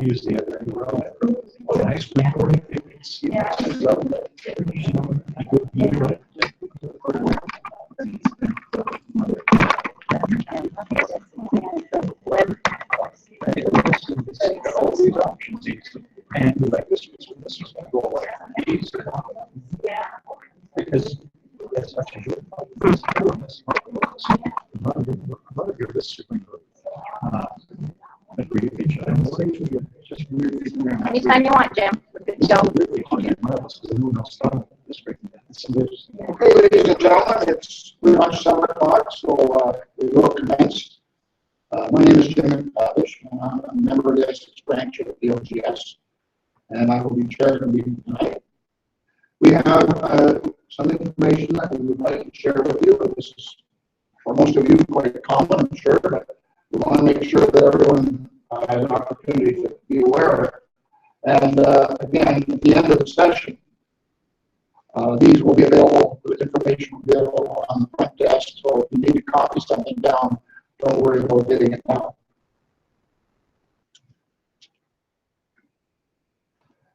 Use the other nice recording. Yeah. All these options, and like this was going to go away. Yeah. Because that's such a good anytime you want, Jim. We're good to go. Okay, ladies and gentlemen, it's pretty much 7 o'clock, so we will commence. My name is Jim Fish, and I'm a member of the Essex branch of the OGS, and I will be chairing the meeting tonight. We have some information that we would like to share with you, and this is, for most of you, quite common, I'm sure, but we want to make sure that everyone has an opportunity to be aware of it. And again, at the end of the session, these will be available, the information will be available on the front desk, so if you need to copy something down, don't worry about getting it down.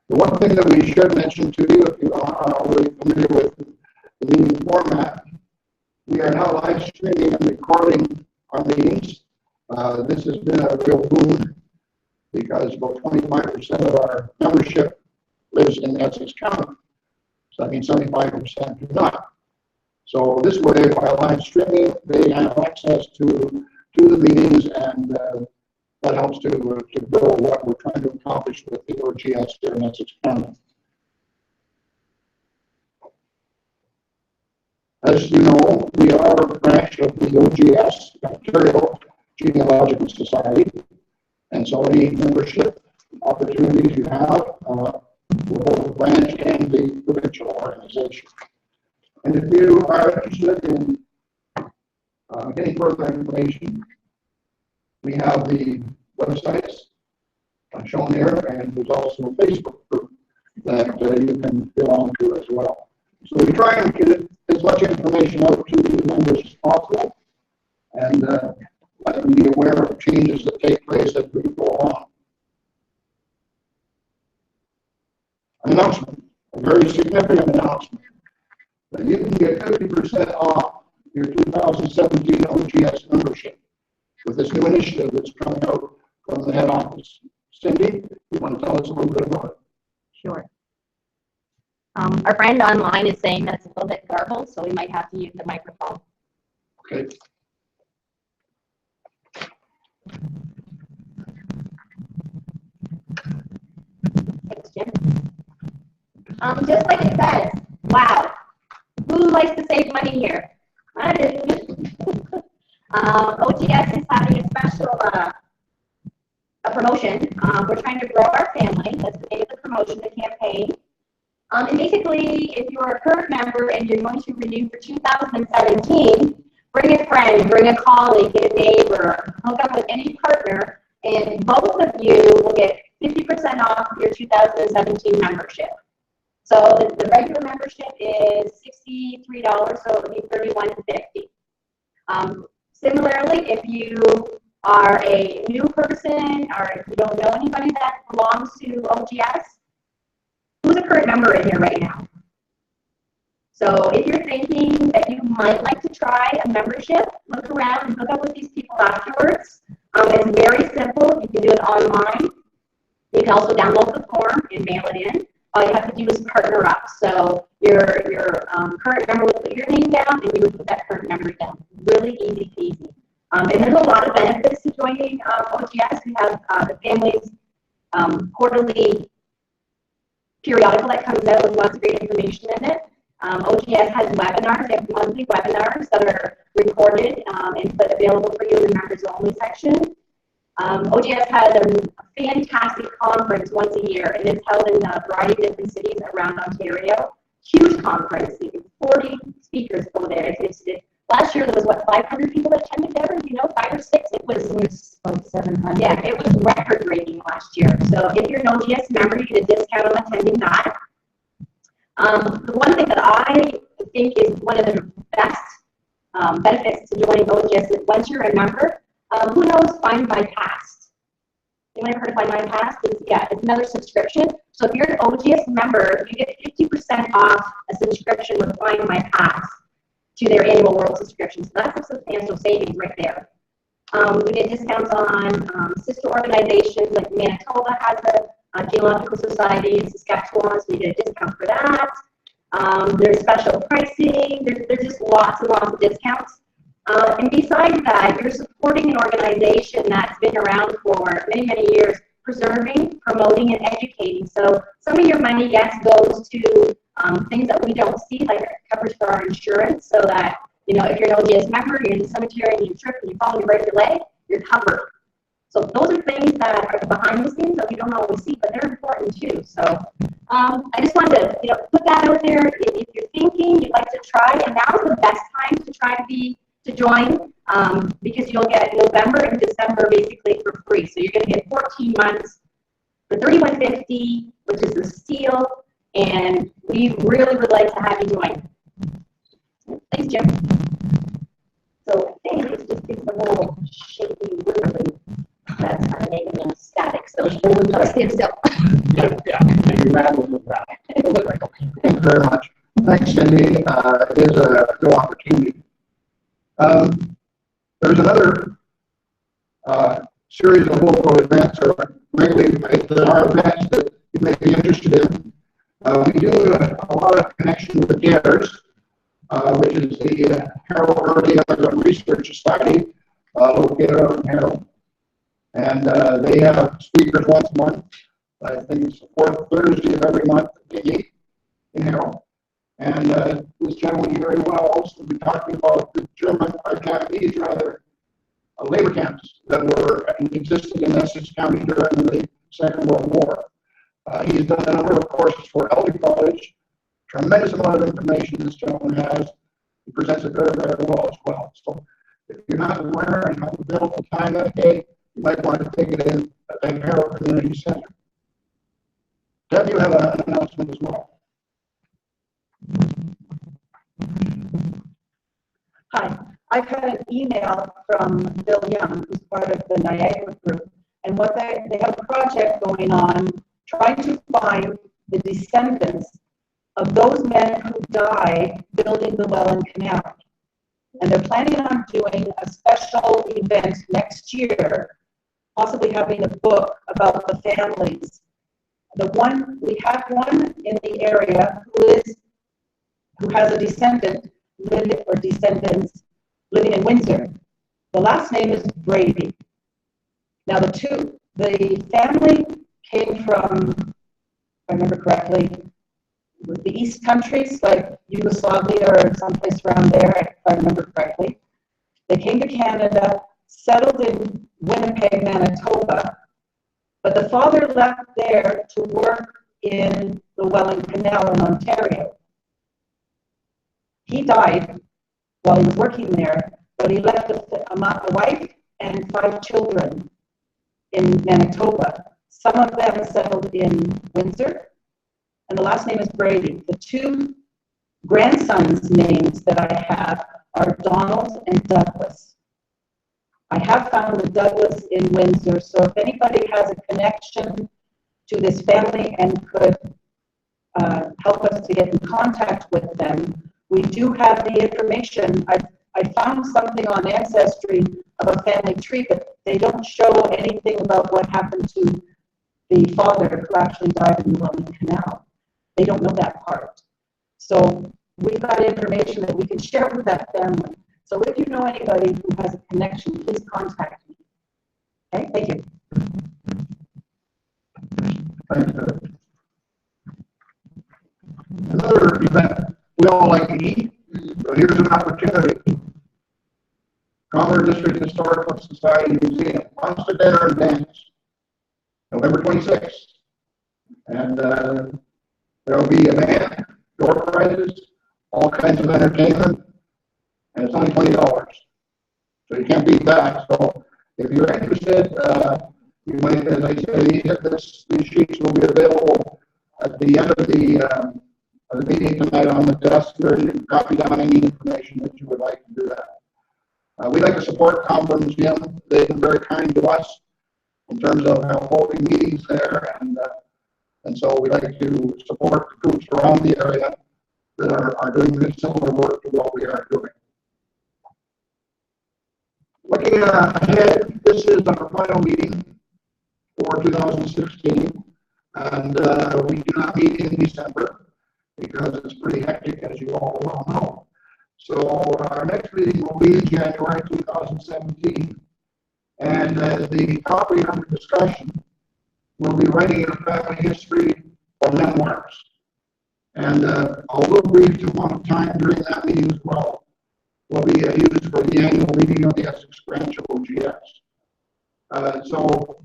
The one thing that we should mention to you, if you are already familiar with the meeting format, we are now live streaming and recording our meetings. This has been a real boon because about 25% of our membership lives in Essex County. So that means 75% do not. So this way, by live streaming, they have access to the meetings, and that helps to build what we're trying to accomplish with the OGS here in Essex County. As you know, we are a branch of the OGS, Ontario Genealogical Society, and so any membership opportunities you have will hold the branch and the provincial organization. And if you are interested in any further information, we have the websites shown here, and there's also a Facebook group that you can belong to as well. So we try and get as much information out to the members as possible, and let them be aware of changes that take place as we go on. Announcement, a very significant announcement, that you can get 50% off your 2017 OGS membership with this new initiative that's coming out from the head office. Cindy, you want to tell us a little bit about it? Sure. Our friend online is saying that it's a little bit garbled, so we might have to use the microphone. Okay. Thanks, Jim. Just like it says, wow, who likes to save money here? I do. OGS is having a special a promotion. We're trying to grow our family. That's the name of the promotion, the campaign. And basically, if you're a current member and you're going to renew for 2017, bring a friend, bring a colleague, get a neighbor, hook up with any partner, and both of you will get 50% off your 2017 membership. So the regular membership is $63, so it would be $31.50. Similarly, if you are a new person or if you don't know anybody that belongs to OGS, who's a current member in here right now? So if you're thinking that you might like to try a membership, look around and hook up with these people afterwards. It's very simple. You can do it online. You can also download the form and mail it in. All you have to do is partner up. So your current member would put your name down, and you would put that current member down. Really easy peasy. And there's a lot of benefits to joining OGS. We have the family's quarterly periodical that comes out with lots of great information in it. OGS has webinars. They have monthly webinars that are recorded and put available for you in the members only section. OGS has a fantastic conference once a year, and it's held in a variety of different cities around Ontario. Huge conference. 40 speakers go there. Last year there was, what, 500 people that attended, Debra? You know, 5 or 6? It was like 700. Yeah, it was record-breaking last year. So if you're an OGS member, you get a discount on attending that. The one thing that I think is one of the best benefits to joining OGS is once you're a member, who knows, Find My Past. Anyone ever heard of Find My Past? It's another subscription. So if you're an OGS member, you get 50% off a subscription with Find My Past to their annual world subscription. So that's a substantial savings right there. We get discounts on sister organizations, like Manitoba has a Genealogical Society in Saskatchewan, so you get a discount for that. There's special pricing. There's just lots and lots of discounts. And besides that, you're supporting an organization that's been around for many, many years, preserving, promoting, and educating. So some of your money, yes, goes to things that we don't see, like coverage for our insurance, so that, you know, if you're an OGS member, you're in the cemetery and you trip and you fall and you break your leg, you're covered. So those are things that are behind the scenes that we don't always see, but they're important too. So I just wanted to, you know, put that out there. If you're thinking you'd like to try, and now's the best time to try to join, because you'll get November and December basically for free. So you're going to get 14 months for $31.50, which is the steal, and we really would like to have you join. Thanks, Jim. So thanks, just gives a little shaky wiggly. That's kind of making them static. So let's stand still. Yeah. You rattled with that. It looked like okay. Thank you very much. Thanks, Cindy. It is a good opportunity. There's another series of local events, or mainly there are events that you may be interested in. We do a lot of connection with the GARES, which is the Harold Early Immigrant Research Society, located out in Harold. And they have speakers once a month. I think it's the fourth Thursday of every month that they meet in Harold. And this gentleman very well also will be talking about the German labor camps that were existed in Essex County during the Second World War. He has done a number of courses for Elder College. Tremendous amount of information this gentleman has. He presents it very, very well as well. So if you're not aware and have available time that day, you might want to take it in at the Harold Community Center. Deb, you have an announcement as well. Hi, I've had an email from Bill Young, who's part of the Niagara group, and what they have a project going on trying to find the descendants of those men who died building the Welland Canal. And they're planning on doing a special event next year, possibly having a book about the families. We have one in the area who has a descendant descendants living in Windsor. The last name is Brady. Now the family came from, if I remember correctly, the East countries, like Yugoslavia or someplace around there, if I remember correctly. They came to Canada, settled in Winnipeg, Manitoba, but the father left there to work in the Welland Canal in Ontario. He died while he was working there, but he left a wife and 5 children in Manitoba. Some of them settled in Windsor, and the last name is Brady. The 2 grandsons' names that I have are Donald and Douglas. I have found the Douglas in Windsor, so if anybody has a connection to this family and could help us to get in contact with them, we do have the information. I found something on Ancestry of a family tree, but they don't show anything about what happened to the father who actually died in the Welland Canal. They don't know that part. So we've got information that we can share with that family. So if you know anybody who has a connection, please contact me. Okay, thank you. Thanks, another event we all like to eat, so here's an opportunity. Commerce District Historical Society Museum, Monster Dinner and Dance, November 26th. And there will be a band, door prizes, all kinds of entertainment, and it's only $20. So you can't beat that. So if you're interested, you might, as I say, these sheets will be available at the end of the the meeting tonight on the desk there. You can copy down any information that you would like to do that. We'd like to support Conference Gym. They've been very kind to us in terms of holding meetings there, and so we'd like to support the groups around the area that are doing this similar work to what we are doing. Looking ahead, this is our final meeting for 2016, and we do not meet in December because it's pretty hectic, as you all well know. So our next meeting will be in January 2017, and the topic under discussion will be writing a family history or memoirs. And a little brief amount of time during that meeting as well will be used for the annual meeting of the Essex branch of OGS. So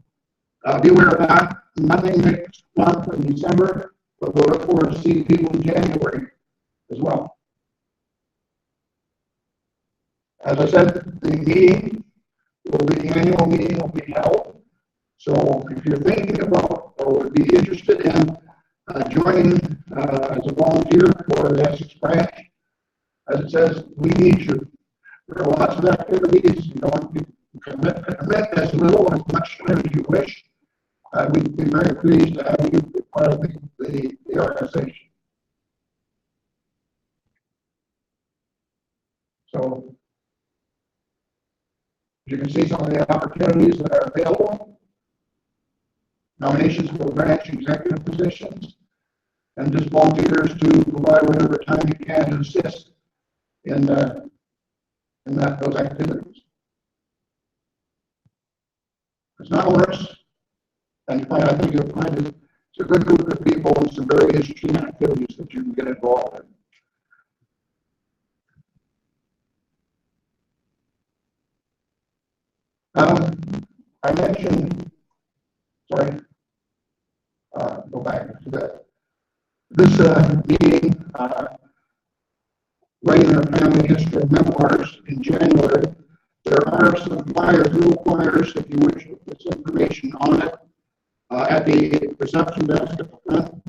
be aware of that. Nothing next month in December, but we'll look forward to seeing people in January as well. As I said, the meeting will be, the annual meeting will be held. So if you're thinking about or would be interested in joining as a volunteer for the Essex branch, as it says, we need you. There are lots of activities. You don't commit as little or as much time as you wish. We'd be very pleased to have you be part of the organization. So, as you can see, some of the opportunities that are available: nominations for branch executive positions, and just volunteers to provide whatever time you can to assist in those activities. It's not worse, and I think you'll find it's a good group of people and some very interesting activities that you can get involved in. I mentioned, sorry, go back to that. This meeting, writing our family history memoirs in January. There are some flyers, little flyers, if you wish, with this information on it at the reception desk at the front,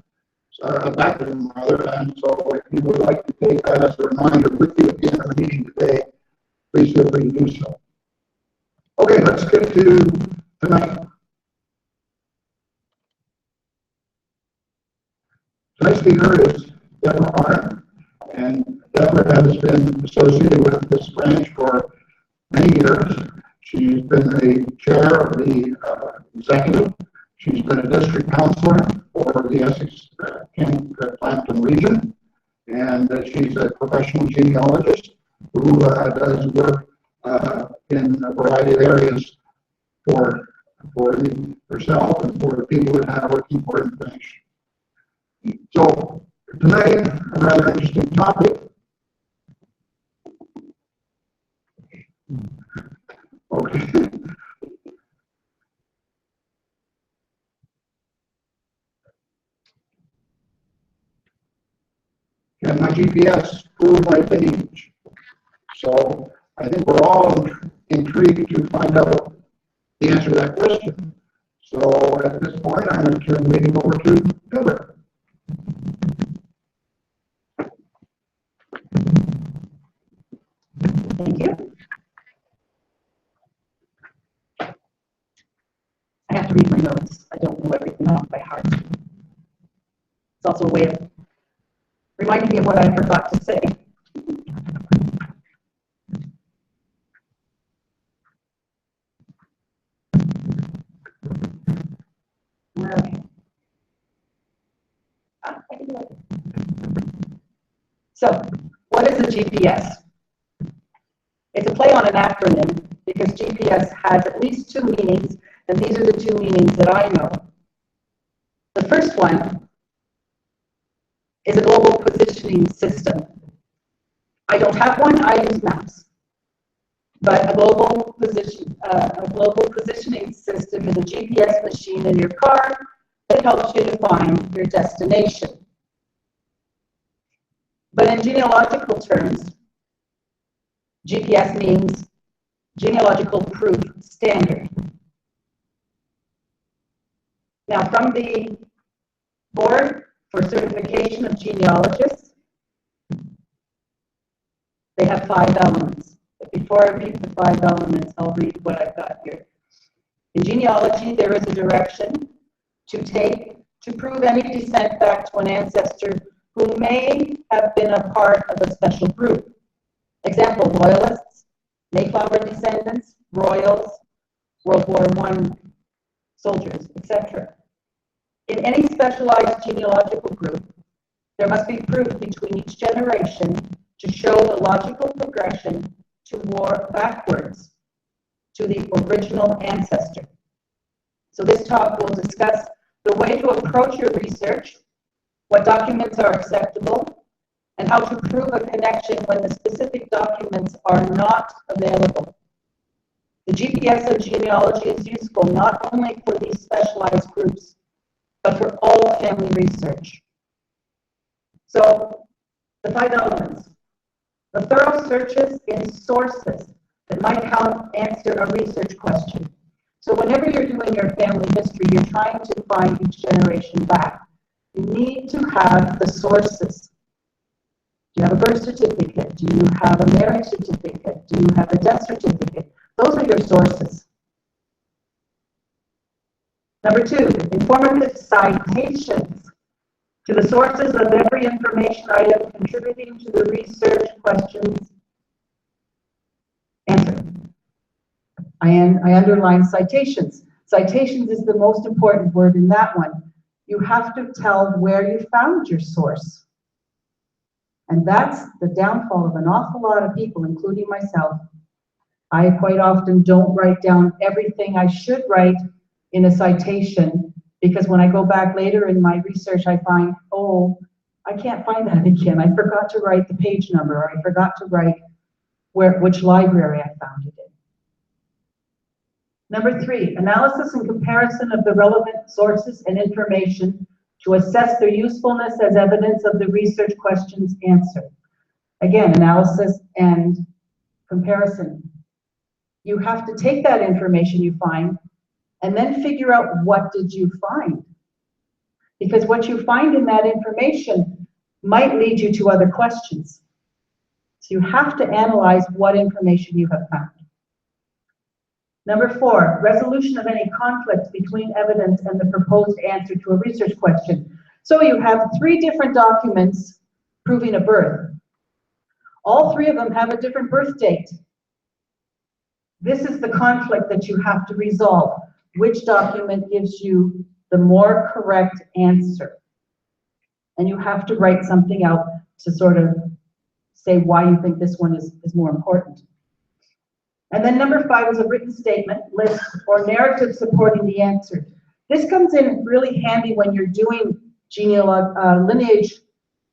back of them rather. And so, if you would like to take that as a reminder with you at the end of the meeting today, please feel free to do so. Okay, let's get to tonight. Tonight's speaker is Debra, and Debra has been associated with this branch for many years. She's been the chair of the executive. She's been a district counselor for the Essex Clampton region, and she's a professional genealogist who does work in a variety of areas for herself and for the people that are working for information. So tonight, a rather interesting topic. Okay. Can my GPS prove my lineage? So I think we're all intrigued to find out the answer to that question. So at this point, I'm going to turn the meeting over to Debra. Thank you. I have to read my notes. I don't know everything off by heart. It's also a way of reminding me of what I forgot to say. Okay. So, what is a GPS? It's a play on an acronym because GPS has at least two meanings, and these are the two meanings that I know. The first one is a global positioning system. I don't have one, I use maps. But a global positioning system is a GPS machine in your car that helps you to find your destination. But in genealogical terms, GPS means Genealogical Proof Standard. Now, from the board For certification of genealogists, they have 5 elements. But before I read the 5 elements, I'll read what I've got here. In genealogy, there is a direction to take to prove any descent back to an ancestor who may have been a part of a special group. Example, Loyalists, Mayflower descendants, Royals, World War I soldiers, etc. In any specialized genealogical group, there must be proof between each generation to show the logical progression backwards to the original ancestor. So this talk will discuss the way to approach your research, what documents are acceptable, and how to prove a connection when the specific documents are not available. The GPS of genealogy is useful not only for these specialized groups, but for all family research. So, the 5 elements. The thorough searches in sources that might help answer a research question. So whenever you're doing your family history, you're trying to find each generation back. You need to have the sources. Do you have a birth certificate? Do you have a marriage certificate? Do you have a death certificate? Those are your sources. Number 2, informative citations to the sources of every information item contributing to the research questions answered. I underline citations. Citations is the most important word in that one. You have to tell where you found your source. And that's the downfall of an awful lot of people, including myself. I quite often don't write down everything I should write in a citation, because when I go back later in my research, I find, oh, I can't find that again. I forgot to write the page number, or I forgot to write which library I found it in. Number 3, analysis and comparison of the relevant sources and information to assess their usefulness as evidence of the research questions answered. Again, analysis and comparison. You have to take that information you find and then figure out, what did you find? Because what you find in that information might lead you to other questions. So you have to analyze what information you have found. Number 4, resolution of any conflict between evidence and the proposed answer to a research question. So you have 3 different documents proving a birth. All 3 of them have a different birth date. This is the conflict that you have to resolve. Which document gives you the more correct answer? And you have to write something out to sort of say why you think this one is more important. And then number 5 is a written statement, list, or narrative supporting the answer. This comes in really handy when you're doing lineage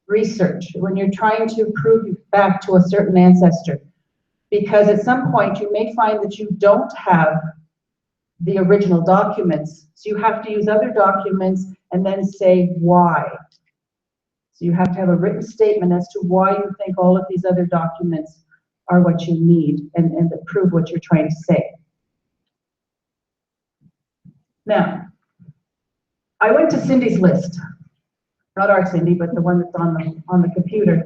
research, when you're trying to prove back to a certain ancestor. Because at some point you may find that you don't have the original documents, so you have to use other documents and then say why. So you have to have a written statement as to why you think all of these other documents are what you need and that prove what you're trying to say. Now, I went to Cindy's list, not our Cindy, but the one that's on the computer,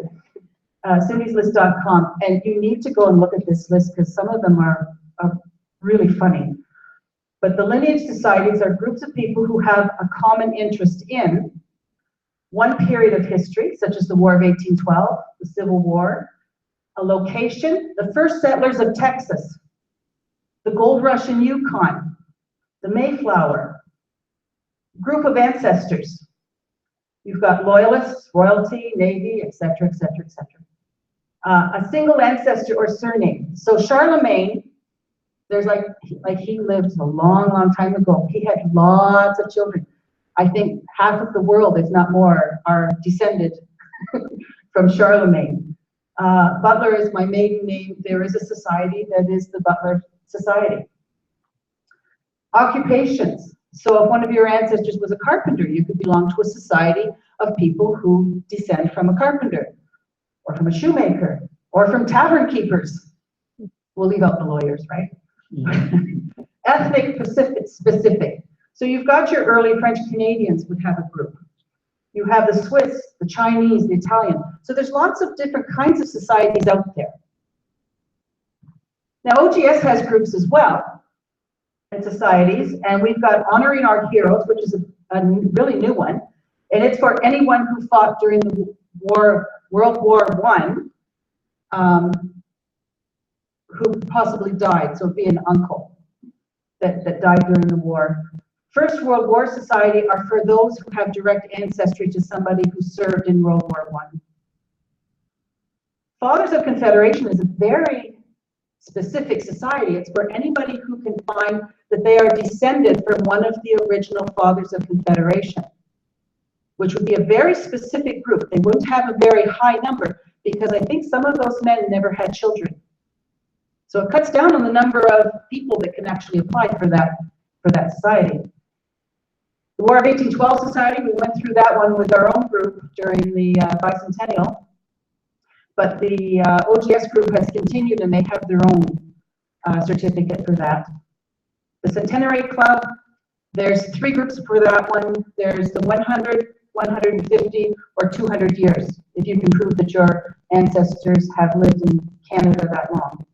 cindyslist.com, and you need to go and look at this list because some of them are really funny. But the lineage societies are groups of people who have a common interest in one period of history, such as the War of 1812, the Civil War, a location, the first settlers of Texas, the gold rush in Yukon, the Mayflower, group of ancestors. You've got loyalists, royalty, navy, etc., etc., etc. A single ancestor or surname. So Charlemagne, there's like he lived a long, long time ago. He had lots of children. I think half of the world, if not more, are descended from Charlemagne. Butler is my maiden name. There is a society that is the Butler Society. Occupations. So if one of your ancestors was a carpenter, you could belong to a society of people who descend from a carpenter, or from a shoemaker, or from tavern keepers. We'll leave out the lawyers, right? Ethnic specific. So you've got your early French Canadians would have a group. You have the Swiss, the Chinese, the Italian. So there's lots of different kinds of societies out there. Now, OGS has groups as well, and societies, and we've got Honoring Our Heroes, which is a really new one, and it's for anyone who fought during the war, World War I, who possibly died, so it'd be an uncle that died during the war. First World War Society are for those who have direct ancestry to somebody who served in World War I. Fathers of Confederation is a very specific society. It's for anybody who can find that they are descended from one of the original Fathers of Confederation, which would be a very specific group. They wouldn't have a very high number because I think some of those men never had children. So it cuts down on the number of people that can actually apply for that society. The War of 1812 Society, we went through that one with our own group during the bicentennial, but the OGS group has continued and they have their own certificate for that. The Centenary Club, there's 3 groups for that one. There's the 100, 150, or 200 years, if you can prove that your ancestors have lived in Canada that long.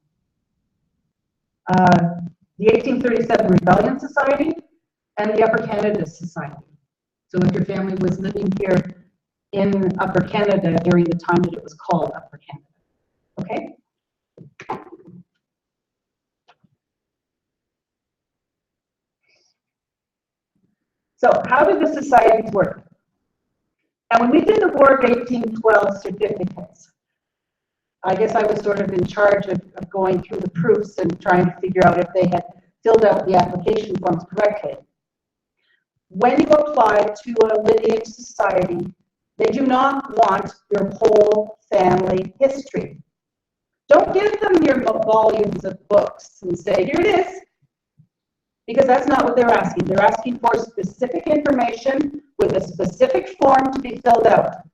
The 1837 Rebellion Society and the Upper Canada Society. So if your family was living here in Upper Canada during the time that it was called Upper Canada. Okay? So how did the societies work? Now when we did the War of 1812 certificates, I guess I was sort of in charge of going through the proofs and trying to figure out if they had filled out the application forms correctly. When you apply to a lineage society, they do not want your whole family history. Don't give them your volumes of books and say, here it is, because that's not what they're asking. They're asking for specific information with a specific form to be filled out.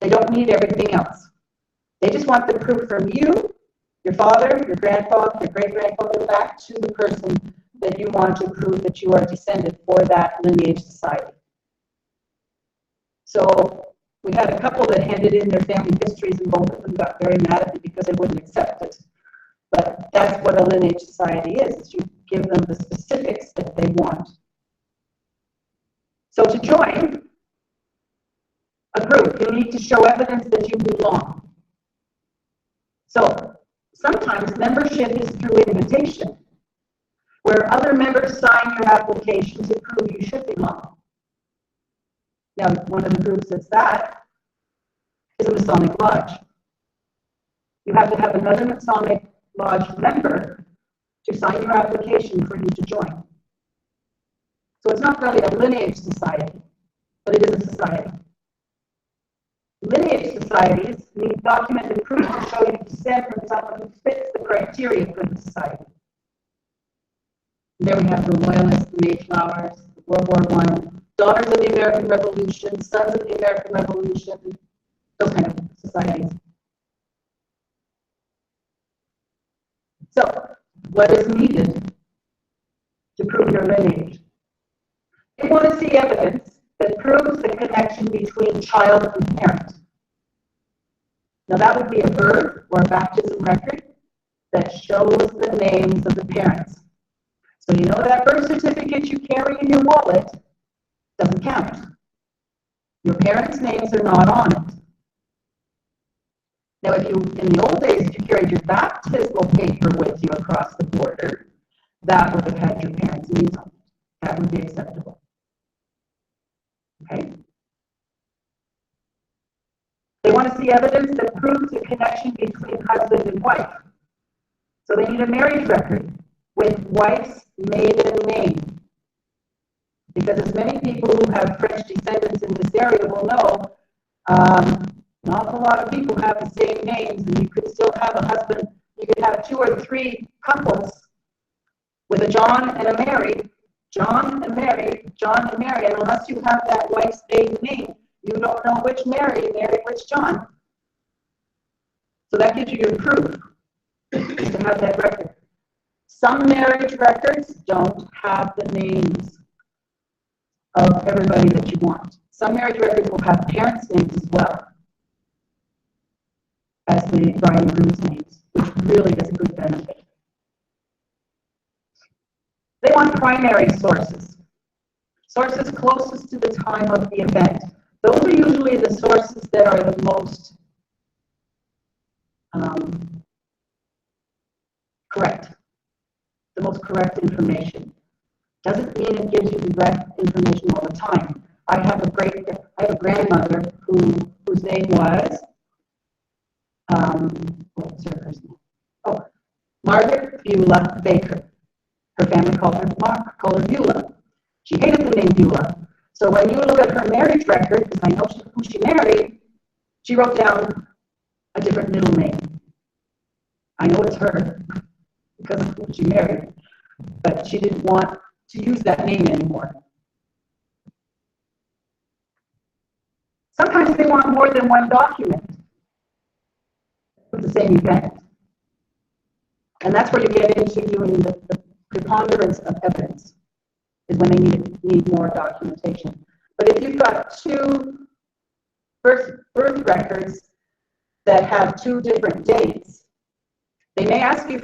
They don't need everything else. They just want the proof from you, your father, your grandfather, your great-grandfather, back to the person that you want to prove that you are descended for that lineage society. So we had a couple that handed in their family histories and both of them got very mad at me because they wouldn't accept it. But that's what a lineage society is you give them the specifics that they want. So to join a group, you need to show evidence that you belong. So sometimes membership is through invitation, where other members sign your application to prove you should belong. Now, one of the groups that's that is a Masonic Lodge. You have to have another Masonic Lodge member to sign your application for you to join. So it's not really a lineage society, but it is a society. Lineage societies need documented proof to show you descent from someone who fits the criteria for the society. There we have the Loyalists, the Mayflowers, World War I, Daughters of the American Revolution, Sons of the American Revolution, those kind of societies. So, what is needed to prove your lineage? You want to see evidence that proves the connection between child and parent. Now that would be a birth or a baptism record that shows the names of the parents. So you know that birth certificate you carry in your wallet doesn't count. Your parents' names are not on it. Now if you, in the old days, if you carried your baptismal paper with you across the border, that would have had your parents' names on it. That would be acceptable. Okay? They want to see evidence that proves the connection between husband and wife. So they need a marriage record with wife's maiden name. Because as many people who have French descendants in this area will know, an awful lot of people have the same names, and you could still have a husband, you could have 2 or 3 couples with a John and a Mary, John and Mary, John and Mary, and unless you have that wife's maiden name, you don't know which Mary married which John. So that gives you your proof to have that record. Some marriage records don't have the names of everybody that you want. Some marriage records will have parents' names as well as the bride and groom's names, which really is a good benefit. They want primary sources. Sources closest to the time of the event. Those are usually the sources that are the most correct. The most correct information. Doesn't mean it gives you the correct information all the time. I have a grandmother whose name was what's her first name? Oh, Margaret Beulah Baker. Her family called her Beulah. She hated the name Beulah. So when you look at her marriage record, because I know who she married, she wrote down a different middle name. I know it's her because of who she married, but she didn't want to use that name anymore. Sometimes they want more than one document for the same event. And that's where you get into doing the preponderance of evidence, is when they need more documentation. But if you've got two birth records that have two different dates, they may ask you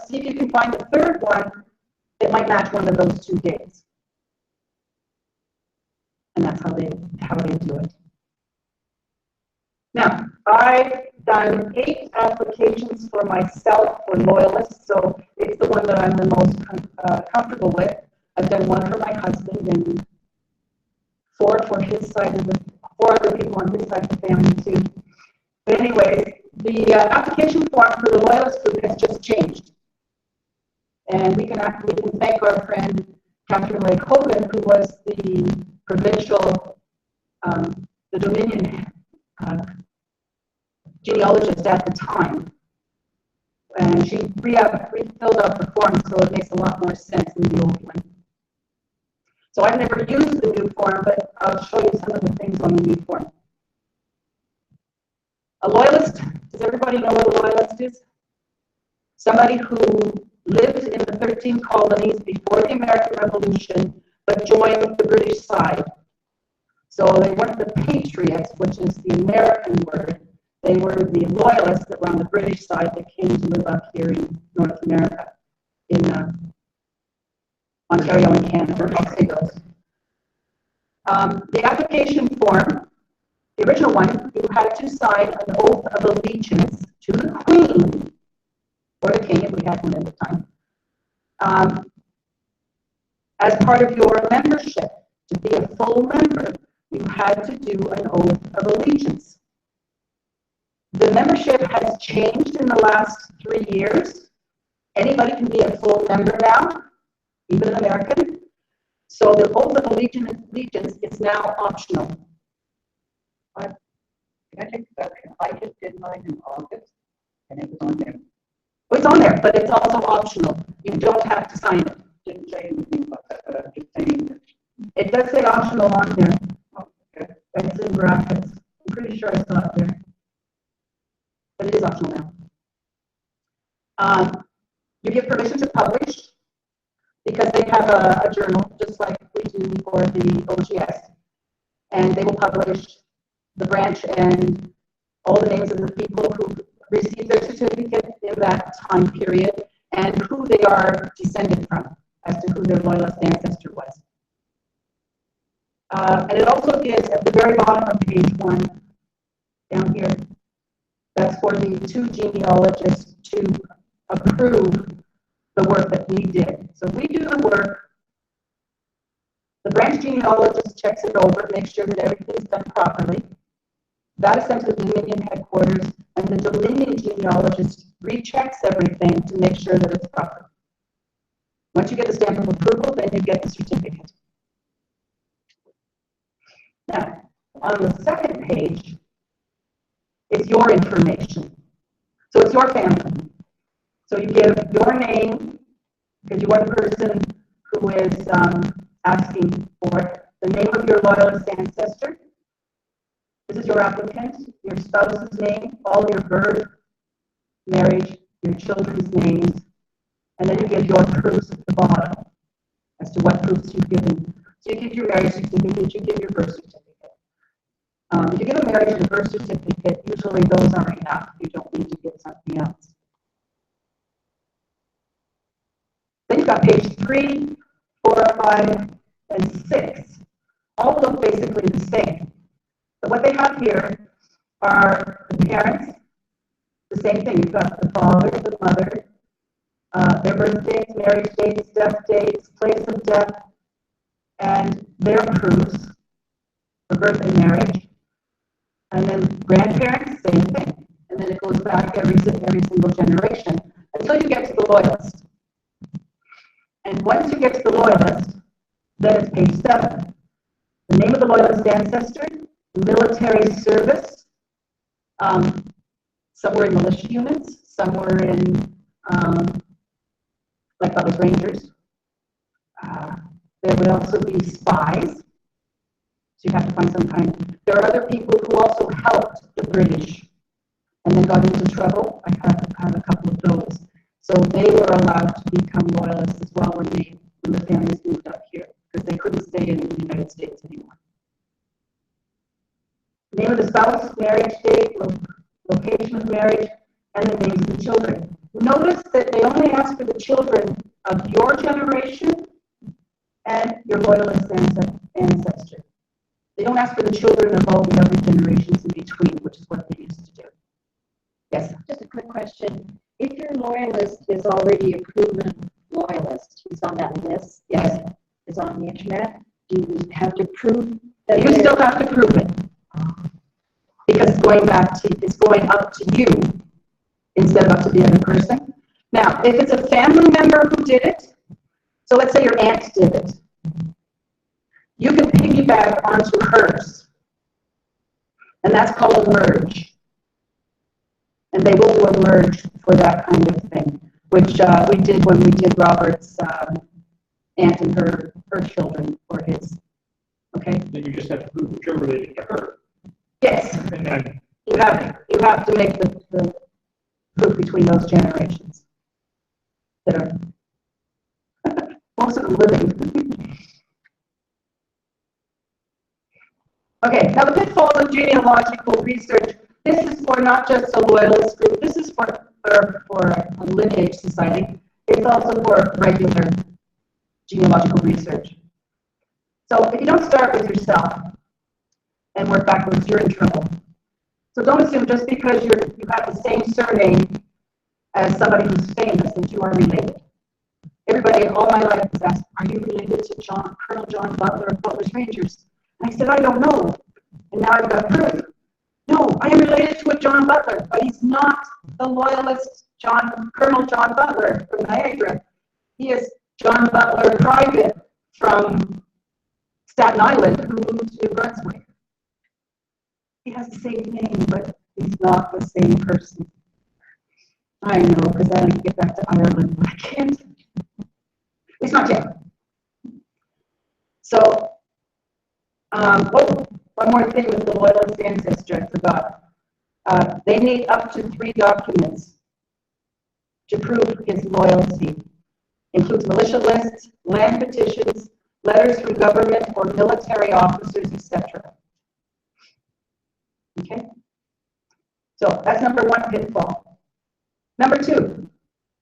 see if you can find a third one that might match one of those two dates. And that's how they do it. Now, I've done 8 applications for myself for loyalists, so it's the one that I'm the most comfortable with. I've done one for my husband and 4 for his side of 4 other people on his side of the family too. But anyways, the application form for the loyalist group has just changed. And we can thank our friend Catherine Lake Hogan, who was the provincial, the Dominion genealogist at the time. And she refilled out the form, so it makes a lot more sense than the old one. So I've never used the new form, but I'll show you some of the things on the new form. A loyalist, does everybody know what a loyalist is? Somebody who lived in the 13 colonies before the American Revolution, but joined the British side. So they weren't the patriots, which is the American word. They were the loyalists that were on the British side that came to live up here in North America, in Ontario and Canada. I'll say those. The application form, the original one, you had to sign an oath of allegiance to the Queen, or the King, if we had one at the time, as part of your membership. To be a full member, you had to do an oath of allegiance. The membership has changed in the last 3 years. Anybody can be a full member now, even an American. So the oath of allegiance is now optional. Can I take that? I just did mine in August, and it was on there. Well, it's on there, but it's also optional. You don't have to sign it. Didn't say anything about that, but I'm just saying that. It does say optional on there. Okay. It's in brackets. I'm pretty sure I saw it there. But it is optional now. You give permission to publish because they have a journal, just like we do for the OGS. And they will publish the branch and all the names of the people who received their certificate in that time period and who they are descended from, as to who their loyalist ancestor was. And it also gives, at the very bottom of page 1, down here, that's for the 2 genealogists to approve the work that we did. So we do the work, the branch genealogist checks it over, makes sure that everything's done properly. That is sent to the Dominion headquarters, and the Dominion genealogist rechecks everything to make sure that it's proper. Once you get the stamp of approval, then you get the certificate. Now, on the second page, it's your information. So it's your family. So you give your name, because you are the person who is asking for it, the name of your loyalist ancestor. This is your applicant, your spouse's name, all your birth, marriage, your children's names, and then you give your proofs at the bottom as to what proofs you've given. So you give your marriage certificate, you give your birth certificate. If you give a marriage and a birth certificate, usually those are enough. You don't need to give something else. Then you've got page 3, 4, 5, and 6. All look basically the same. But what they have here are the parents, the same thing. You've got the father, the mother, their birth dates, marriage dates, death dates, place of death, and their proofs for birth and marriage. And then grandparents, same thing. And then it goes back every single generation until you get to the loyalist. And once you get to the loyalist, then it's page 7. The name of the loyalist ancestor, military service, some were in militia units, some were in, like Butler's Rangers. There would also be spies. So you have to find some kind. There are other people who also helped the British and then got into trouble. I have a couple of those. So they were allowed to become loyalists as well when the families moved up here because they couldn't stay in the United States anymore. Name of the spouse, marriage date, location of marriage, and the names of the children. Notice that they only ask for the children of your generation and your loyalist ancestor. They don't ask for the children of all the other generations in between, which is what they used to do. Yes? Just a quick question. If your loyalist is already a proven loyalist, he's on that list, Yes. is on the internet, do you have to prove that? You still have to prove it. Because it's going up to you instead of up to the other person. Now, if it's a family member who did it, so let's say your aunt did it, you can piggyback onto hers. And that's called a merge. And they will do a merge for that kind of thing, which we did when we did Robert's aunt and her children or his. Okay? Then you just have to prove that you're related to her. Yes. And then You have to make the proof between those generations that are most of them living. Okay, now the pitfalls of genealogical research. This is for not just a loyalist group. This is for a lineage society. It's also for regular genealogical research. So if you don't start with yourself and work backwards, you're in trouble. So don't assume just because you have the same surname as somebody who's famous that you are related. Everybody all my life has asked, are you related to Colonel John Butler of Butler's Rangers? And I said, I don't know. And now I've got proof. No, I am related to a John Butler, but he's not the loyalist Colonel John Butler from Niagara. He is John Butler Private from Staten Island who moved to New Brunswick. He has the same name, but he's not the same person. I know, because I need to get back to Ireland, but I can't. It's not yet. So, one more thing with the loyalist ancestor, I forgot. They need up to 3 documents to prove his loyalty. Includes militia lists, land petitions, letters from government or military officers, etc. Okay? So that's number 1 pitfall. Number 2,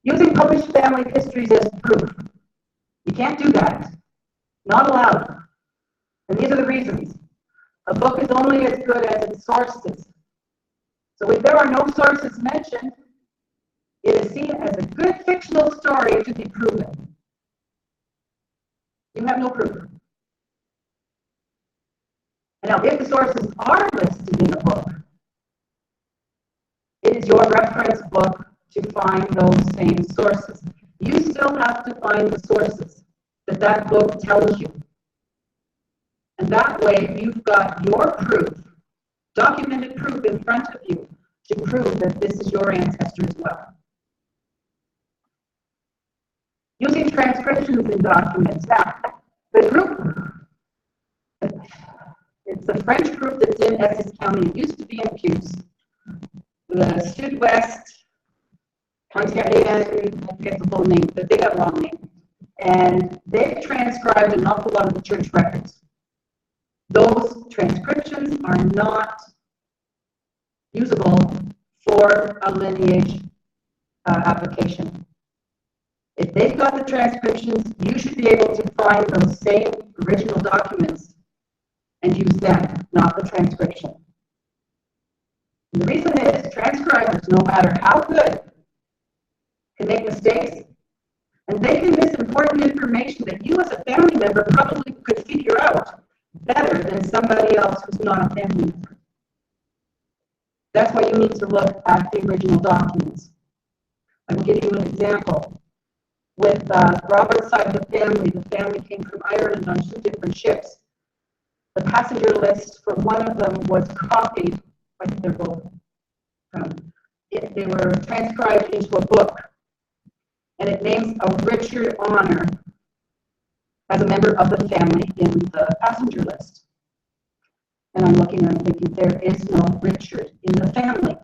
using published family histories as proof. You can't do that. Not allowed. And these are the reasons. A book is only as good as its sources. So if there are no sources mentioned, it is seen as a good fictional story to be proven. You have no proof. And now, if the sources are listed in the book, it is your reference book to find those same sources. You still have to find the sources that book tells you. And that way, you've got your proof, documented proof in front of you to prove that this is your ancestor as well. Using transcriptions in documents. Now, the group, it's a French group that's in Essex County. It used to be in Pewes. The Sud-West, I forget the full name, but they got a long name. And they transcribed an awful lot of the church records. those transcriptions are not usable for a lineage application. If they've got the transcriptions, you should be able to find those same original documents and use them, not the transcription. And the reason is transcribers, no matter how good, can make mistakes, and they can miss important information that you as a family member probably could figure out better than somebody else who's not a family member. That's why you need to look at the original documents. I will give you an example. With Robert's side of the family came from Ireland on 2 different ships. The passenger list for one of them was copied, I think they're both, they were transcribed into a book, and it names a Richard Honor as a member of the family in the passenger list. And I'm looking and I'm thinking, there is no Richard in the family.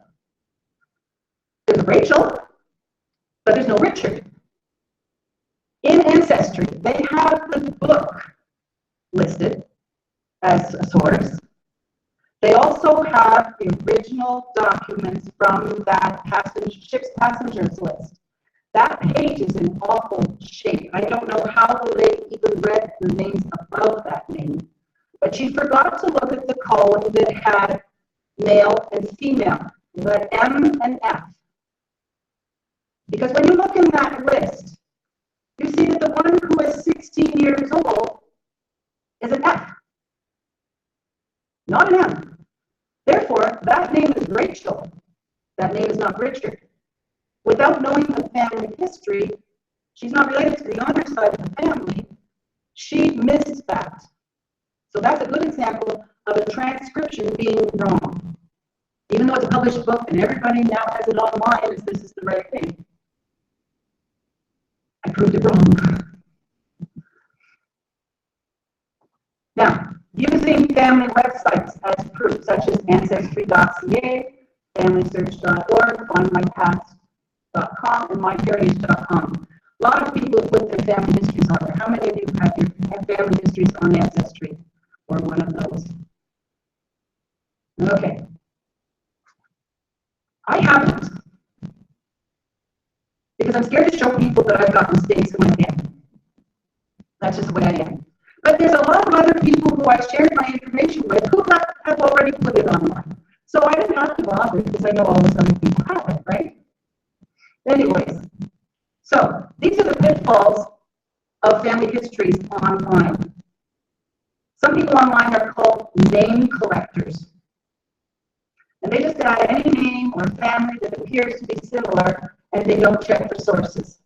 There's a Rachel, but there's no Richard. In Ancestry, they have the book listed as a source. They also have the original documents from that ship's passengers list. That page is in awful shape. I don't know how the lady even read the names above that name, but she forgot to look at the column that had male and female, the M and F. Because when you look in that list, you see that the one who is 16 years old is an F, not an M. Therefore, that name is Rachel. That name is not Richard. Without knowing the family history, she's not related to the honor side of the family. She missed that. So that's a good example of a transcription being wrong. Even though it's a published book and everybody now has it online as this is the right thing. I proved it wrong. Now, using family websites as proof, such as Ancestry.ca, FamilySearch.org, FindMyPast.com, and MyHeritage.com. A lot of people put their family histories on there. How many of you have family histories on Ancestry or one of those? Okay. I haven't. Because I'm scared to show people that I've got mistakes in my family. That's just the way I am. But there's a lot of other people who I shared my information with who have already put it online. So I didn't have to bother because I know all those other people have it, right? Anyways, so these are the pitfalls of family histories online. Some people online are called name collectors. And they just add any name or family that appears to be similar, and they don't check for sources.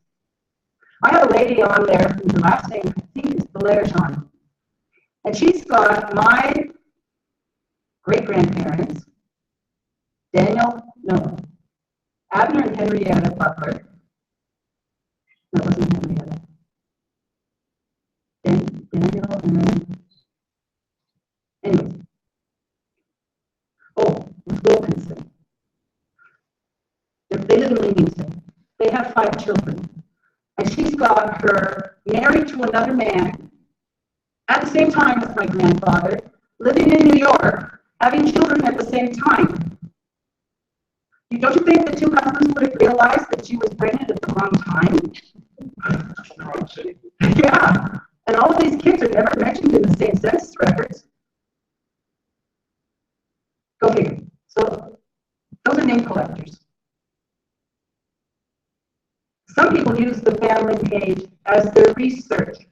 I have a lady on there whose last name, I think, is Belerjean. And she's got my great-grandparents, Abner and Henrietta Butler. No, it wasn't Henrietta. Daniel and... Anyways. Oh, Wilkinson. They live in Livingston. They have 5 children. And she's got her married to another man at the same time as my grandfather, living in New York, having children at the same time. Don't you think the 2 husbands would have realized that she was pregnant at the wrong time? Yeah. And all of these kids are never mentioned in the same census records. Go figure. So those are name collectors. Some people use the family page as their research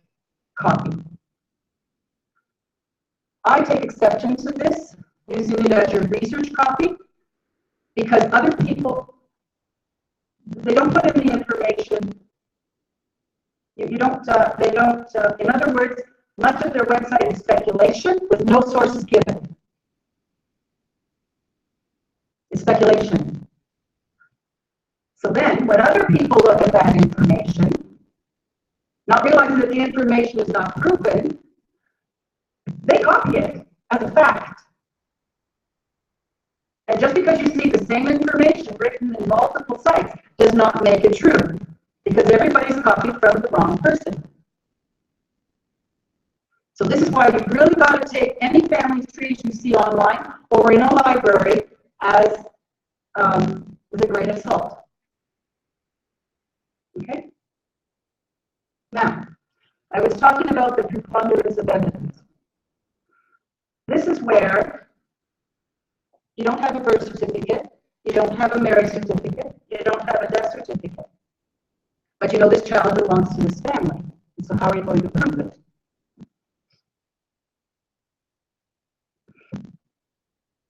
copy. I take exception to this, using it as your research copy, because other people, they don't put in the information. In other words, much of their website is speculation with no sources given. It's speculation. So then, when other people look at that information, not realizing that the information is not proven, they copy it as a fact. And just because you see the same information written in multiple sites does not make it true, because everybody's copied from the wrong person. So this is why you've really got to take any family trees you see online or in a library as with a grain of salt. Okay? Now, I was talking about the preponderance of evidence. This is where you don't have a birth certificate, you don't have a marriage certificate, you don't have a death certificate. But you know this child belongs to this family. So how are you going to prove it?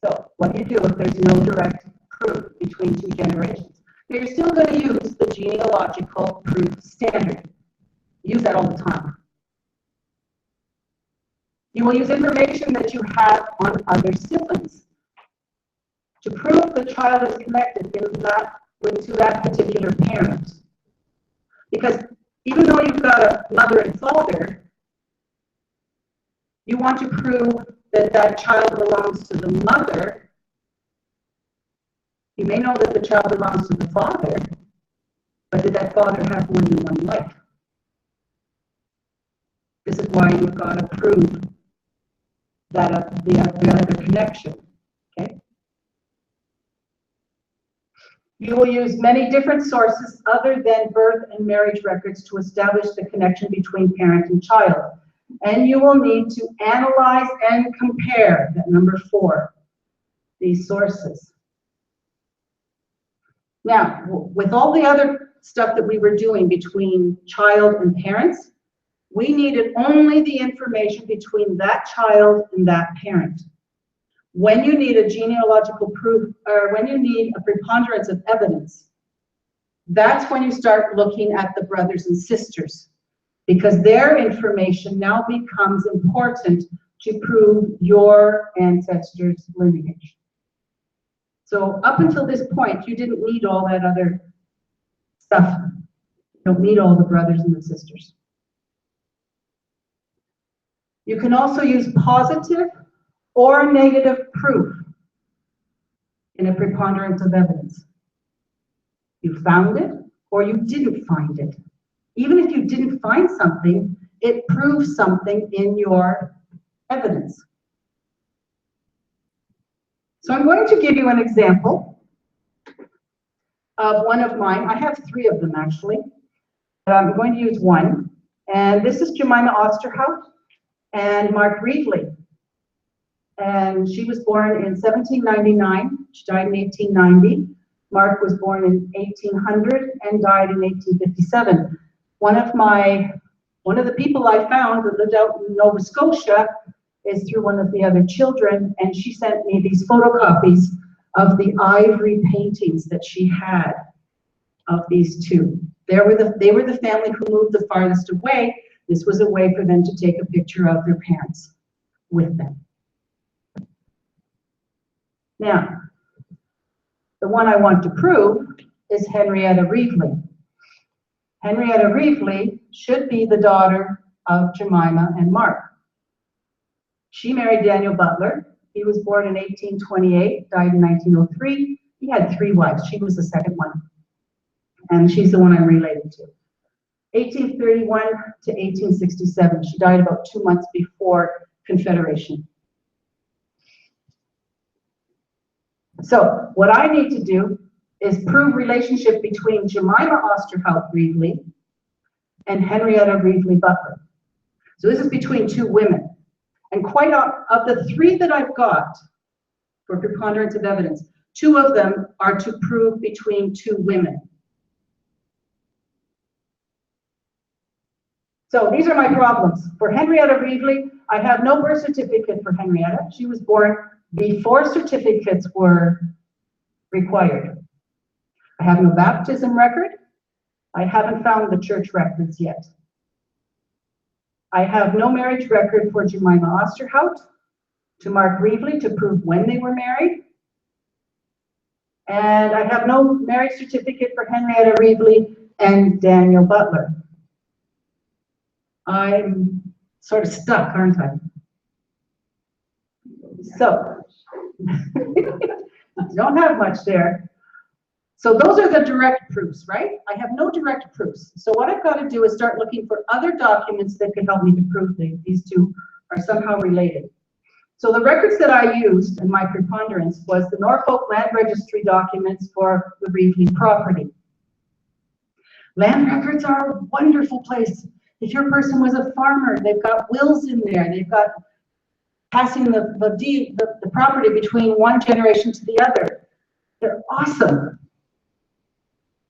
So what do you do if there's no direct proof between two generations? Now you're still going to use the Genealogical Proof Standard. Use that all the time. You will use information that you have on other siblings to prove the child is connected to that particular parent. Because even though you've got a mother and father, you want to prove that that child belongs to the mother. You may know that the child belongs to the father, but did that father have more than one wife? This is why you've got to prove that the other connection. Okay? You will use many different sources other than birth and marriage records to establish the connection between parent and child. And you will need to analyze and compare, that number 4, these sources. Now, with all the other stuff that we were doing between child and parents, we needed only the information between that child and that parent. When you need a genealogical proof, or when you need a preponderance of evidence, that's when you start looking at the brothers and sisters, because their information now becomes important to prove your ancestors' lineage. So up until this point, you didn't need all that other stuff. You don't need all the brothers and the sisters. You can also use positive or negative proof in a preponderance of evidence. You found it or you didn't find it. Even if you didn't find something, it proves something in your evidence. So I'm going to give you an example of one of mine. I have 3 of them actually, but I'm going to use one. And this is Jemima Osterhout and Mark Reevely. And she was born in 1799. She died in 1890. Mark was born in 1800 and died in 1857. One of the people I found that lived out in Nova Scotia is through one of the other children, and she sent me these photocopies of the ivory paintings that she had of these 2. They were the family who moved the farthest away. This was a way for them to take a picture of their parents with them. Now, the one I want to prove is Henrietta Reevely. Henrietta Reevely should be the daughter of Jemima and Mark. She married Daniel Butler. He was born in 1828, died in 1903. He had 3 wives. She was the second one. And she's the one I'm related to. 1831 to 1867. She died about 2 months before Confederation. So what I need to do is prove relationship between Jemima Osterhout Reevely and Henrietta Reevely Butler. So this is between 2 women. And quite of the 3 that I've got for preponderance of evidence, 2 of them are to prove between 2 women. So these are my problems. For Henrietta Reevely, I have no birth certificate for Henrietta. She was born before certificates were required. I have no baptism record. I haven't found the church records yet. I have no marriage record for Jemima Osterhout to Mark Reevely to prove when they were married. And I have no marriage certificate for Henrietta Reevely and Daniel Butler. I'm sort of stuck, aren't I? So, don't have much there. So those are the direct proofs, right? I have no direct proofs. So what I've got to do is start looking for other documents that could help me to prove these 2 are somehow related. So the records that I used in my preponderance was the Norfolk Land Registry documents for the Reevely property. Land records are a wonderful place. If your person was a farmer, they've got wills in there. They've got passing the property between one generation to the other. They're awesome.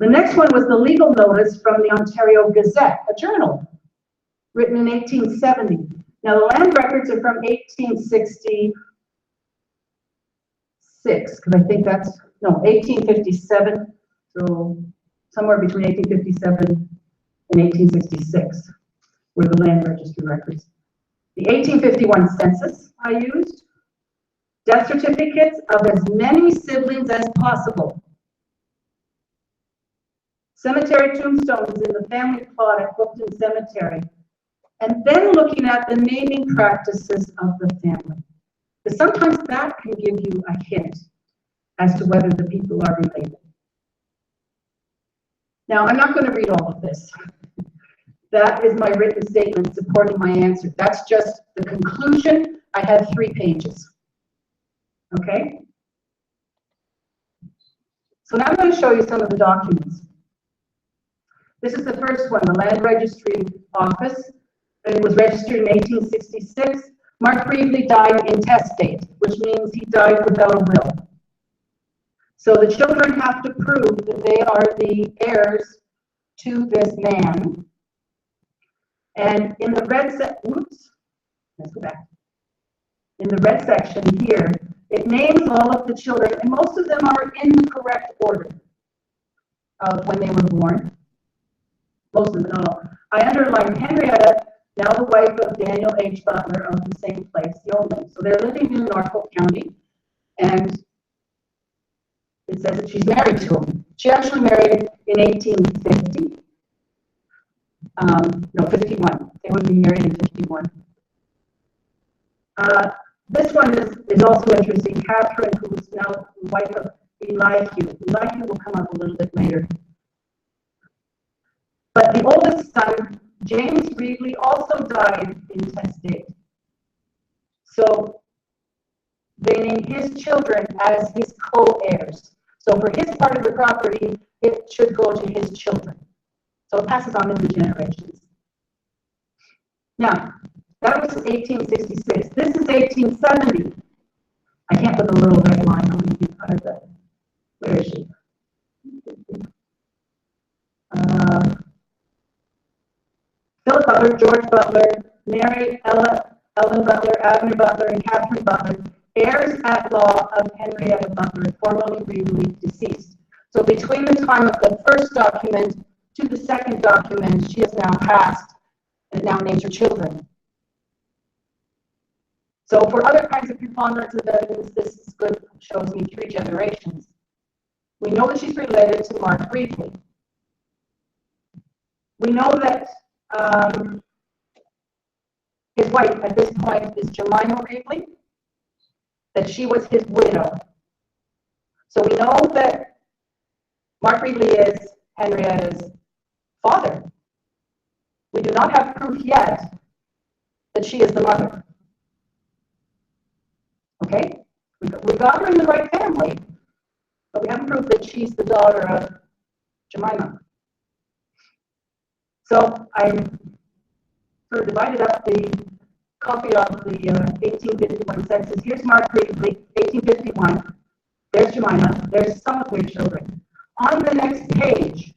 The next one was the legal notice from the Ontario Gazette, a journal written in 1870. Now the land records are from 1866, because I think that's, no, 1857, so somewhere between 1857 and 1866 were the land registry records. The 1851 census I used, death certificates of as many siblings as possible. Cemetery tombstones in the family plot at Bookton Cemetery. And then looking at the naming practices of the family. Because sometimes that can give you a hint as to whether the people are related. Now, I'm not going to read all of this. That is my written statement supporting my answer. That's just the conclusion. I had 3 pages. Okay? So now I'm going to show you some of the documents. This is the first one, the Land Registry Office. It was registered in 1866. Mark Reevely died intestate, which means he died without a will. So the children have to prove that they are the heirs to this man. And in the red let's go back. In the red section here, it names all of the children, and most of them are in the correct order of when they were born. Most of them, not all. I underlined Henrietta, now the wife of Daniel H. Butler of the same place, the old name. So they're living in Norfolk County, and it says that she's married to him. She actually married in 1850. No, 51. They would be married in 51. This one is also interesting. Catherine, who is now the wife of Elihu. Elihu will come up a little bit later. But the oldest son, James Reevely, also died intestate. So they named his children as his co-heirs. So for his part of the property, it should go to his children. So it passes on in the generations. Now, that was 1866. This is 1870. I can't put the little red line on the part of that. Where is she? Philip Butler, George Butler, Mary, Ellen Butler, Abner Butler, and Catherine Butler, heirs at law of Henrietta Butler, formerly Reevely, deceased. So between the time of the first document to the second document, she has now passed and now names her children. So for other kinds of preponderance of evidence, this is good, shows me 3 generations. We know that she's related to Mark Reevely. We know that his wife at this point is Jemima Reevely, that she was his widow. So we know that Mark Reevely is Henrietta's father. We do not have proof yet that she is the mother. Okay? We got her in the right family, but we haven't proved that she's the daughter of Jemima. So I sort of divided up the copy of the 1851 census. Here's Mark Reevely, 1851. There's Jemima. There's some of their children. On the next page,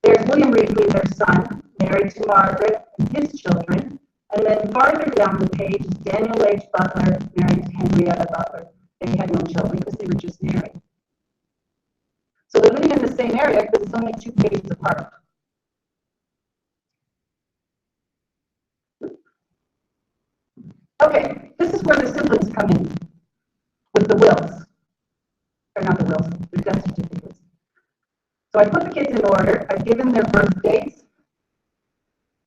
there's William Reevely, their son, married to Margaret and his children. And then farther down the page is Daniel H. Butler, married to Henrietta Butler. They had no children because they were just married. So they're living in the same area because it's only 2 pages apart. Okay, this is where the siblings come in with the wills. Or not the wills, the death certificates. So I put the kids in order. I've given their birth dates,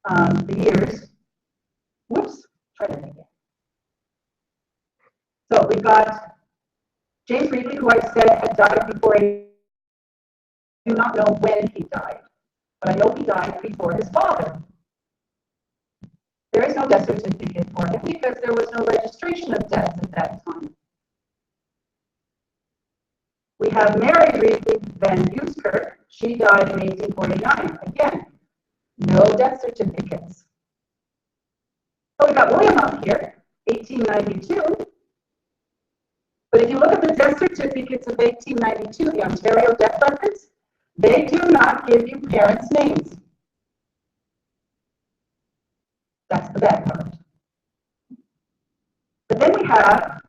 the years. Whoops, try that again. So we've got James Reevely, who I said had died before. I do not know when he died, but I know he died before his father. There is no death certificate for him because there was no registration of death at that time. We have Mary Reedley Van Buskirk. She died in 1849. Again, no death certificates. So we got William up here, 1892. But if you look at the death certificates of 1892, the Ontario death records, they do not give you parents' names. That's the bad part. But then we have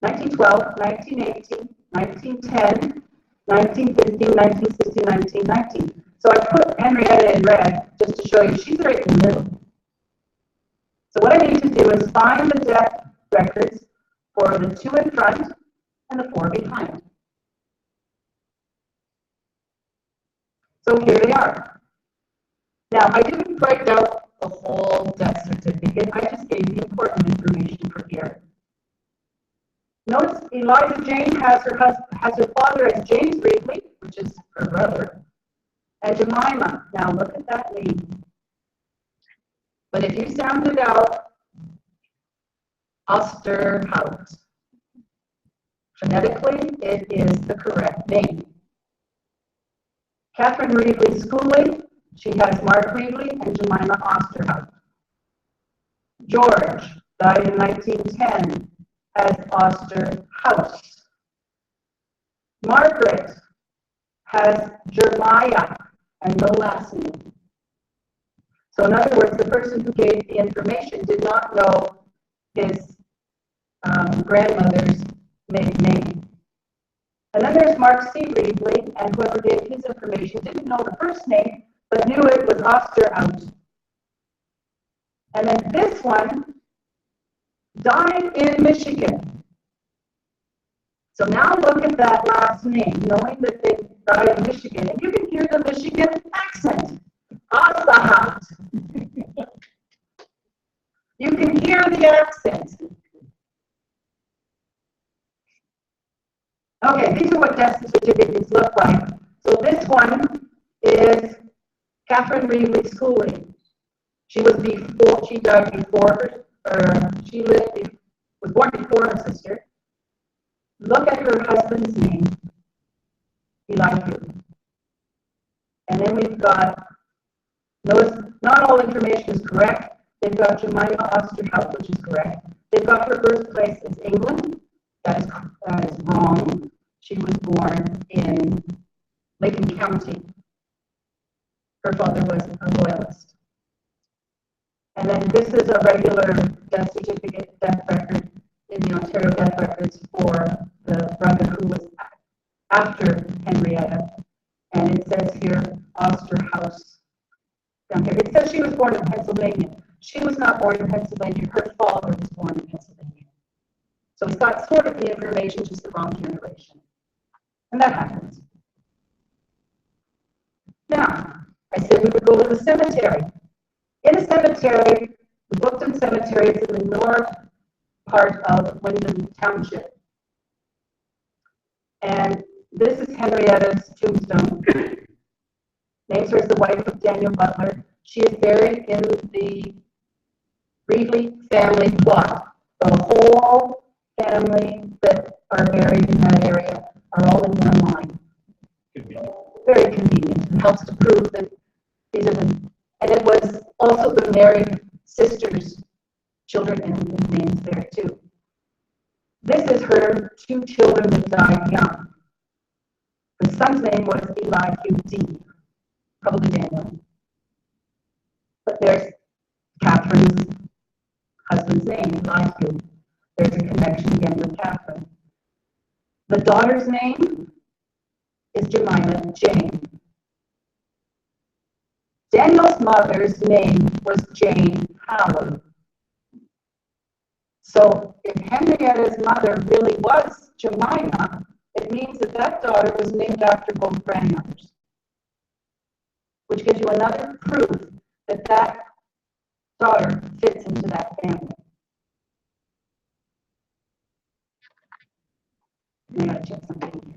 1912, 1918, 1910, 1915, 1916, 1919. So I put Henrietta in red just to show you she's right in the middle. So what I need to do is find the death records for the 2 in front and the 4 behind. So here they are. Now, I didn't write out the whole death certificate. I just gave the important information for here. Notice Eliza Jane has her father as James Reedley, which is her brother, and Jemima. Now look at that name. But if you sound it out, Osterhout. Phonetically, it is the correct name. Catherine Reedley Schooling, she has Mark Reedley and Jemima Osterhout. George died in 1910 as Osterhouse. Margaret has Jeremiah and no last name. So in other words, the person who gave the information did not know his grandmother's maiden name. And then there's Mark C. Reedley, and whoever gave his information didn't know the first name, but knew it was Osterhout. And then this one died in Michigan. So now look at that last name, knowing that they died in Michigan, and you can hear the Michigan accent. Osterhout. You can hear the accent. Okay, these are what death certificates look like. So this one is Catherine Reedley Schooling. She was before, she died before her, or she lived, was born before her sister. Look at her husband's name, Elihu. And then we've got, notice not all information is correct. They've got Jemima Osterhout, which is correct. They've got her birthplace as England. That is wrong. She was born in Lincoln County. Her father was a loyalist. And then this is a regular death certificate, death record in the Ontario death records for the brother who was after Henrietta. And it says here, Osterhouse. Down here. It says she was born in Pennsylvania. She was not born in Pennsylvania. Her father was born in Pennsylvania. So it's got sort of the information, just the wrong generation. And that happens. Now, I said we would go to the cemetery. In a cemetery, the Bookton Cemetery is in the north part of Wyndham Township. And this is Henrietta's tombstone. Names her as the wife of Daniel Butler. She is buried in the Reedley family plot. The whole family that are buried in that area are all in one line. Very convenient. It helps to prove that these are the, and it was also the married sisters' children and names there too. This is her 2 children that died young. The son's name was Elihu D. Probably Daniel. But there's Catherine's husband's name, Elihu. There's a connection again with Catherine. The daughter's name is Jemima Jane. Daniel's mother's name was Jane Howard. So if Henrietta's mother really was Jemima, it means that that daughter was named after both grandmothers, which gives you another proof that that daughter fits into that family. I gotta check something here.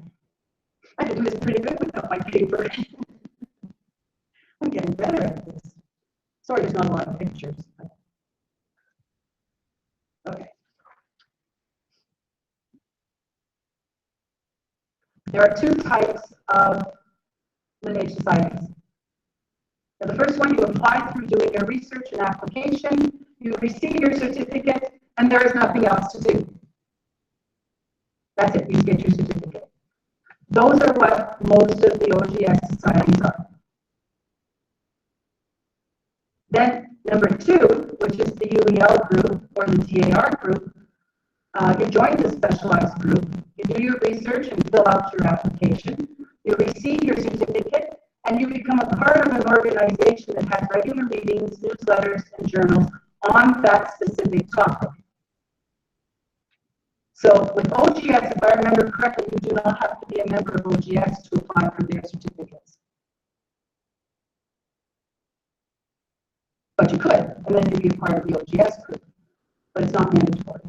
I can do this pretty good without my paper. I'm getting better at this. Sorry, there's not a lot of pictures. Okay. There are two types of lineage societies. Now, the first one, you apply through doing your research and application, you receive your certificate, and there is nothing else to do. That's it, you get your certificate. Those are what most of the OGS societies are. Then, number two, which is the UEL group or the TAR group, you join the specialized group, you do your research and fill out your application, you receive your certificate, and you become a part of an organization that has regular meetings, newsletters, and journals on that specific topic. So with OGS, if I remember correctly, you do not have to be a member of OGS to apply for their certificates. But you could, and then you'd be a part of the OGS group. But it's not mandatory,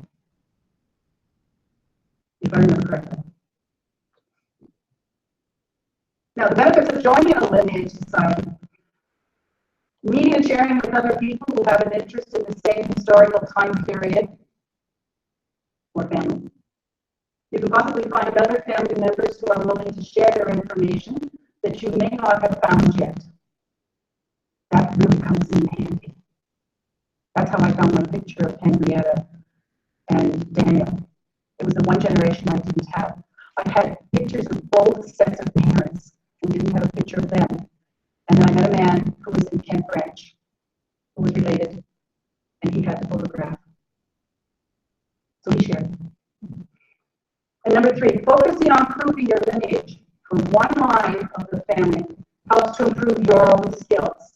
if I remember correctly. Now, the benefits of joining a lineage society: meeting and sharing with other people who have an interest in the same historical time period or family. You can possibly find other family members who are willing to share their information that you may not have found yet. That really comes in handy. That's how I found my picture of Henrietta and Daniel. It was the one generation I didn't have. I had pictures of both sets of parents and didn't have a picture of them. And then I met a man who was in Kent Branch, who was related, and he had the photograph. So he shared. And number three, focusing on proving your lineage from one line of the family helps to improve your own skills,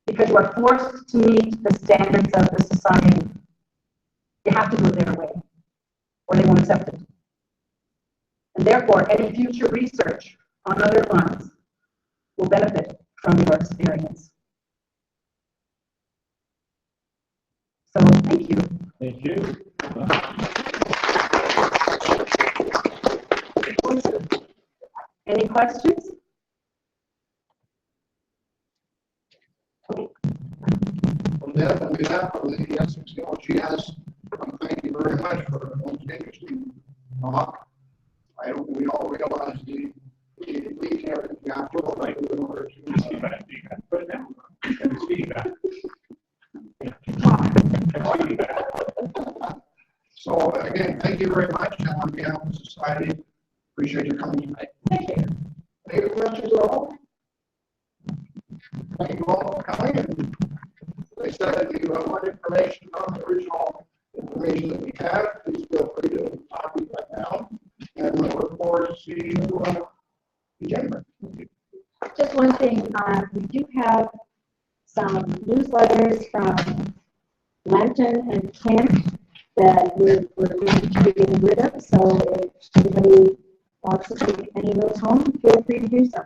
because you are forced to meet the standards of the society. You have to do it their way, or they won't accept it. And therefore, any future research on other lines will benefit from your experience. So, thank you. Thank you. Any questions? On behalf of the Essex OGS, thank you very much for an interesting talk. We all realize the details you have to like in order to put it down. So again, thank you very much, and on behalf of the society, appreciate you coming tonight. Thank you. Any questions at all? Thank you all for coming. And they said if you have more information on the original information that we have, please feel free to copy that down. And we look forward to seeing you in January. Just one thing, we do have some newsletters from Lambton and Kent that we're going to be getting rid of. So if anybody wants to take any of those home, feel free to do so.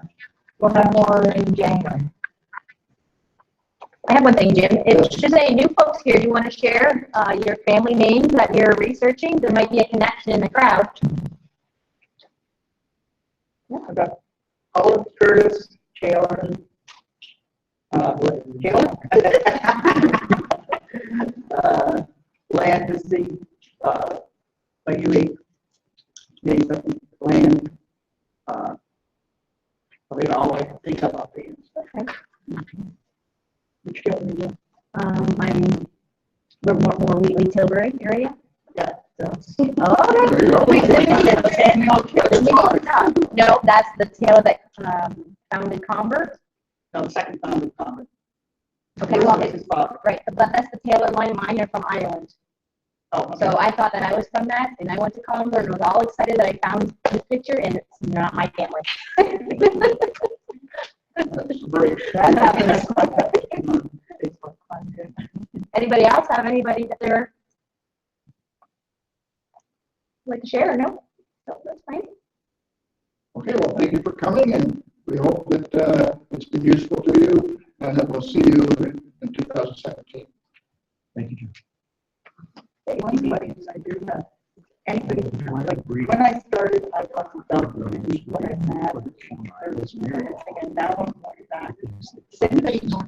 We'll have more in January. I have one thing, Jim. If there's any new folks here, do you want to share your family names that you're researching? There might be a connection in the crowd. Yeah, I've got Olive, Curtis, Taylor, Taylor, Landesy, Bailey, Nathan, Land. I mean, all I can think about these. Okay. Which killed me. We're more Wheatley, Tilbury area. Yeah. Oh, no, that's the Taylor that founded Convert. No, second founded Convert. Okay, well, his father. right, but that's the Taylor line. Mine are from Ireland. Oh, okay. So I thought that I was from that, and I went to Convert and was all excited that I found this picture, and it's not my family. That's great. Anybody else have anybody that they're like to share? No, that's fine. Okay, well, thank you for coming, and we hope that it's been useful to you, and that we'll see you in 2017. Thank you, Jim. Anybody, I do have. Anybody, like, when I started, I wasn't done what I had. I was thinking, now I'm going back. Does anybody know